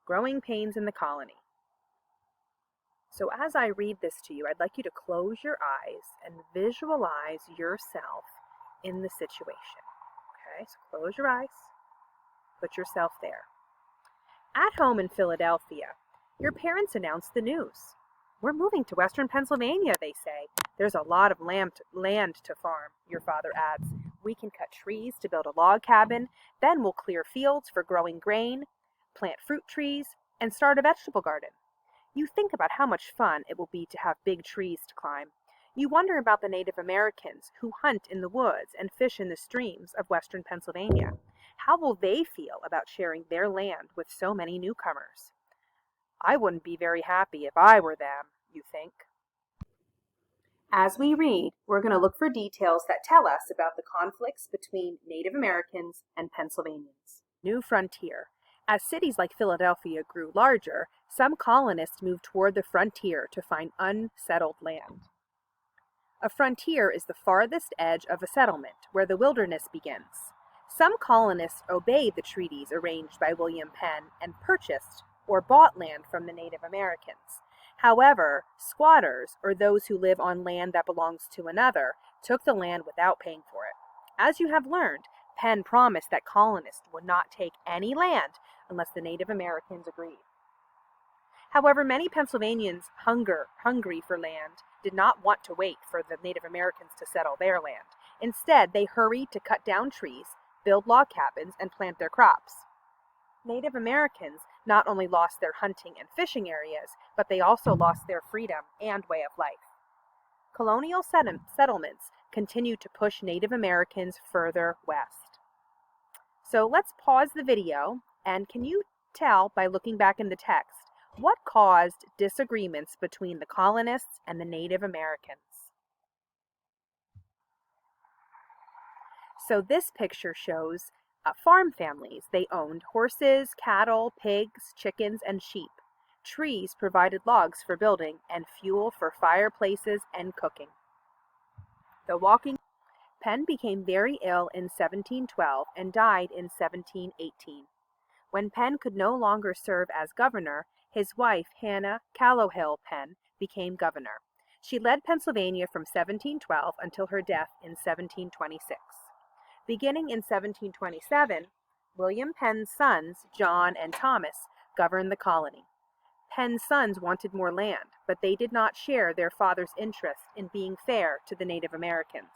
Growing Pains in the Colony. So as I read this to you, I'd like you to close your eyes and visualize yourself in the situation. Okay, so close your eyes, put yourself there. At home in Philadelphia, your parents announce the news. We're moving to Western Pennsylvania, they say. There's a lot of land to farm, your father adds. We can cut trees to build a log cabin, then we'll clear fields for growing grain, plant fruit trees, and start a vegetable garden. You think about how much fun it will be to have big trees to climb. You wonder about the Native Americans who hunt in the woods and fish in the streams of Western Pennsylvania. How will they feel about sharing their land with so many newcomers? I wouldn't be very happy if I were them, you think. As we read, we're going to look for details that tell us about the conflicts between Native Americans and Pennsylvanians. New frontier. As cities like Philadelphia grew larger, some colonists moved toward the frontier to find unsettled land. A frontier is the farthest edge of a settlement, where the wilderness begins. Some colonists obeyed the treaties arranged by William Penn and purchased or bought land from the Native Americans. However, squatters, or those who live on land that belongs to another, took the land without paying for it. As you have learned, Penn promised that colonists would not take any land unless the Native Americans agreed. However, many Pennsylvanians hungry for land did not want to wait for the Native Americans to settle their land. Instead, they hurried to cut down trees, build log cabins, and plant their crops. Native Americans not only lost their hunting and fishing areas, but they also lost their freedom and way of life. Colonial settlements continued to push Native Americans further west. So let's pause the video, and can you tell by looking back in the text what caused disagreements between the colonists and the Native Americans? So this picture shows farm families. They owned horses, cattle, pigs, chickens, and sheep. Trees provided logs for building and fuel for fireplaces and cooking. Penn became very ill in 1712 and died in 1718. When Penn could no longer serve as governor, his wife, Hannah Callowhill Penn, became governor. She led Pennsylvania from 1712 until her death in 1726. Beginning in 1727, William Penn's sons, John and Thomas, governed the colony. Penn's sons wanted more land, but they did not share their father's interest in being fair to the Native Americans.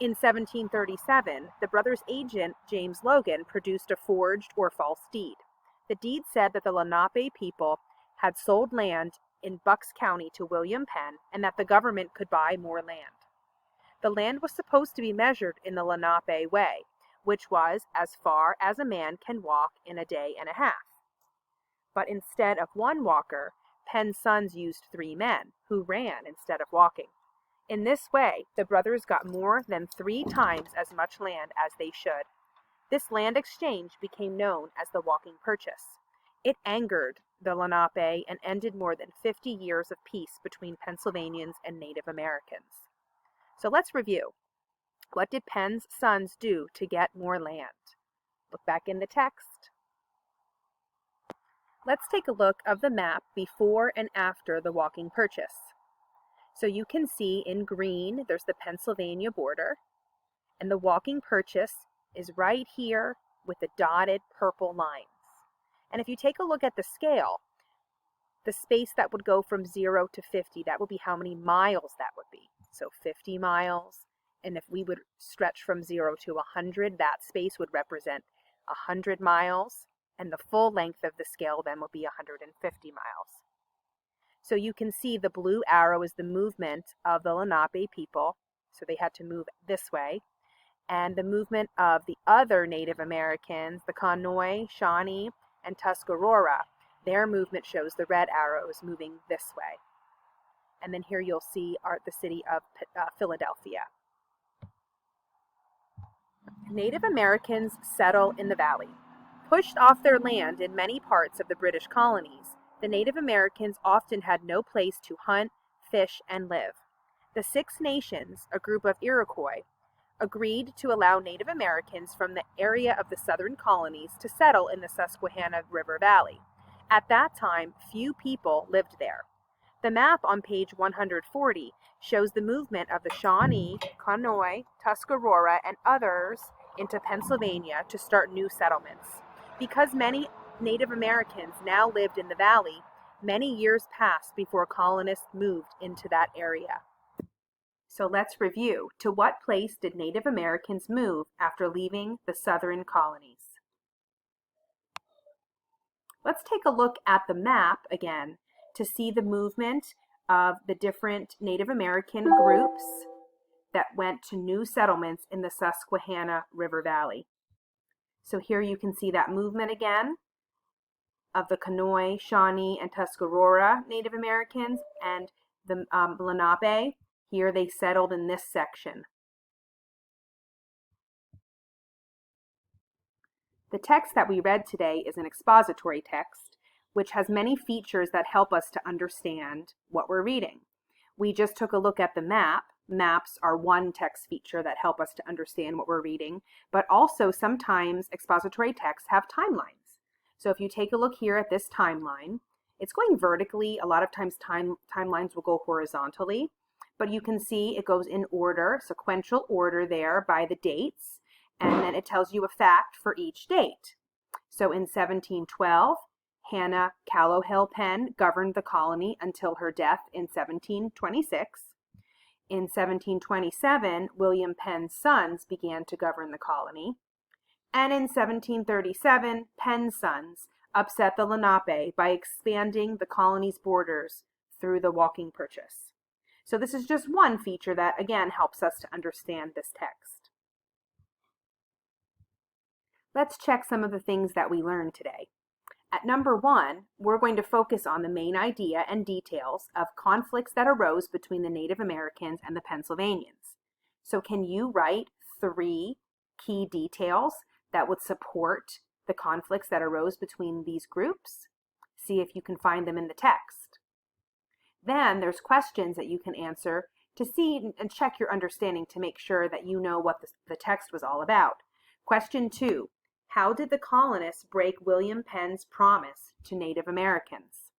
In 1737, the brothers' agent, James Logan, produced a forged or false deed. The deed said that the Lenape people had sold land in Bucks County to William Penn and that the government could buy more land. The land was supposed to be measured in the Lenape way, which was as far as a man can walk in a day and a half. But instead of one walker, Penn's sons used 3 men, who ran instead of walking. In this way, the brothers got more than 3 times as much land as they should. This land exchange became known as the Walking Purchase. It angered the Lenape and ended more than 50 years of peace between Pennsylvanians and Native Americans. So let's review. What did Penn's sons do to get more land? Look back in the text. Let's take a look of the map before and after the Walking Purchase. So you can see in green, there's the Pennsylvania border, and the Walking Purchase is right here with the dotted purple lines. And if you take a look at the scale, the space that would go from 0 to 50, that would be how many miles that would be. So 50 miles, and if we would stretch from 0 to 100, that space would represent 100 miles, and the full length of the scale then would be 150 miles. So you can see the blue arrow is the movement of the Lenape people, so they had to move this way, and the movement of the other Native Americans, the Conoy, Shawnee, and Tuscarora, their movement shows the red arrows moving this way. And then here you'll see the city of Philadelphia. Native Americans settle in the valley. Pushed off their land in many parts of the British colonies, the Native Americans often had no place to hunt, fish, and live. The Six Nations, a group of Iroquois, agreed to allow Native Americans from the area of the southern colonies to settle in the Susquehanna River Valley. At that time, few people lived there. The map on page 140 shows the movement of the Shawnee, Kahnawha, Tuscarora, and others into Pennsylvania to start new settlements. Because many Native Americans now lived in the valley, many years passed before colonists moved into that area. So let's review. To what place did Native Americans move after leaving the southern colonies? Let's take a look at the map again to see the movement of the different Native American groups that went to new settlements in the Susquehanna River Valley. So here you can see that movement again of the Kahnawha, Shawnee, and Tuscarora Native Americans and the Lenape. Here they settled in this section. The text that we read today is an expository text, which has many features that help us to understand what we're reading. We just took a look at the map. Maps are one text feature that help us to understand what we're reading, but also sometimes expository texts have timelines. So if you take a look here at this timeline, it's going vertically. A lot of times timelines will go horizontally, but you can see it goes in order, sequential order there by the dates, and then it tells you a fact for each date. So in 1712, Hannah Callowhill Penn governed the colony until her death in 1726. In 1727, William Penn's sons began to govern the colony. And in 1737, Penn's sons upset the Lenape by expanding the colony's borders through the walking purchase. So this is just one feature that, again, helps us to understand this text. Let's check some of the things that we learned today. At number 1, we're going to focus on the main idea and details of conflicts that arose between the Native Americans and the Pennsylvanians. So can you write 3 key details that would support the conflicts that arose between these groups? See if you can find them in the text. Then there's questions that you can answer to see and check your understanding to make sure that you know what the text was all about. Question 2. How did the colonists break William Penn's promise to Native Americans?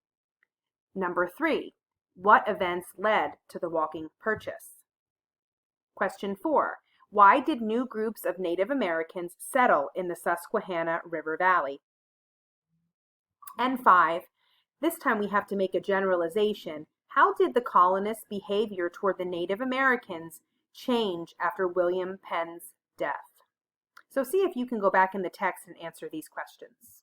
Number 3. What events led to the walking purchase? Question 4. Why did new groups of Native Americans settle in the Susquehanna River Valley? And 5. This time we have to make a generalization. How did the colonists' behavior toward the Native Americans change after William Penn's death? So see if you can go back in the text and answer these questions.